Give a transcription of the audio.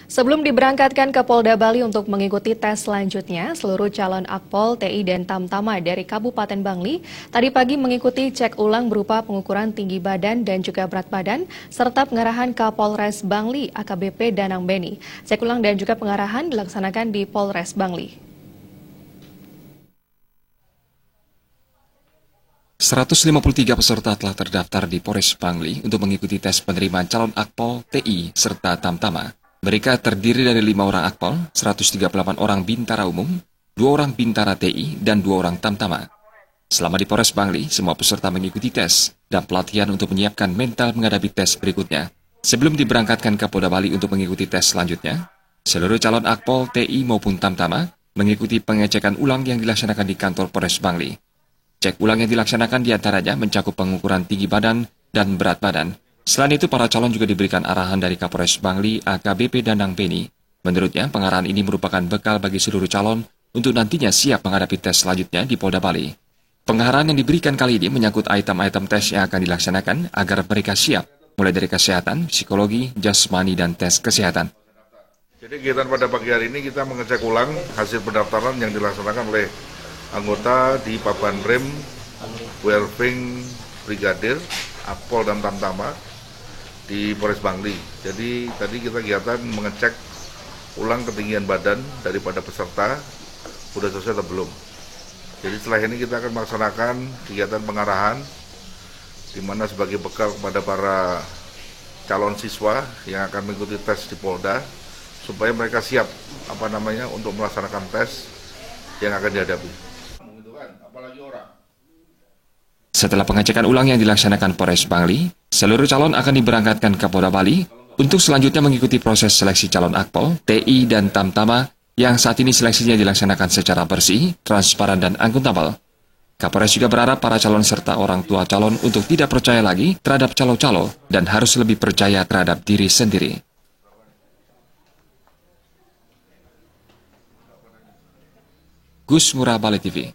Sebelum diberangkatkan ke Polda Bali untuk mengikuti tes selanjutnya, seluruh calon Akpol, TI, dan Tamtama dari Kabupaten Bangli tadi pagi mengikuti cek ulang berupa pengukuran tinggi badan dan juga berat badan, serta pengarahan Kapolres Bangli, AKBP Danang Beni. Cek ulang dan juga pengarahan dilaksanakan di Polres Bangli. 153 peserta telah terdaftar di Polres Bangli untuk mengikuti tes penerimaan calon Akpol, TI, serta Tamtama. Mereka terdiri dari 5 orang Akpol, 138 orang Bintara Umum, 2 orang Bintara TI, dan 2 orang Tamtama. Selama di Polres Bangli, semua peserta mengikuti tes dan pelatihan untuk menyiapkan mental menghadapi tes berikutnya. Sebelum diberangkatkan ke Polda Bali untuk mengikuti tes selanjutnya, seluruh calon Akpol, TI maupun Tamtama mengikuti pengecekan ulang yang dilaksanakan di kantor Polres Bangli. Cek ulang yang dilaksanakan diantaranya mencakup pengukuran tinggi badan dan berat badan. Selain itu, para calon juga diberikan arahan dari Kapolres Bangli, AKBP Danang Beni. Menurutnya, pengarahan ini merupakan bekal bagi seluruh calon untuk nantinya siap menghadapi tes selanjutnya di Polda Bali. Pengarahan yang diberikan kali ini menyangkut item-item tes yang akan dilaksanakan agar mereka siap, mulai dari kesehatan, psikologi, jasmani, dan tes kesehatan. Jadi kegiatan pada pagi hari ini kita mengecek ulang hasil pendaftaran yang dilaksanakan oleh anggota di Paban Rem, Werving Brigadir, Akpol dan Tamtama di Polres Bangli. Jadi tadi kita kegiatan mengecek ulang ketinggian badan daripada peserta, sudah selesai atau belum. Jadi setelah ini kita akan melaksanakan kegiatan pengarahan, di mana sebagai bekal kepada para calon siswa yang akan mengikuti tes di Polda, supaya mereka siap untuk melaksanakan tes yang akan dihadapi. Setelah pengecekan ulang yang dilaksanakan Polres Bangli, seluruh calon akan diberangkatkan ke Polda Bali untuk selanjutnya mengikuti proses seleksi calon Akpol, TI, dan Tamtama yang saat ini seleksinya dilaksanakan secara bersih, transparan, dan akuntabel. Kapolres juga berharap para calon serta orang tua calon untuk tidak percaya lagi terhadap calo-calo dan harus lebih percaya terhadap diri sendiri. Gus Ngurah, Bali TV.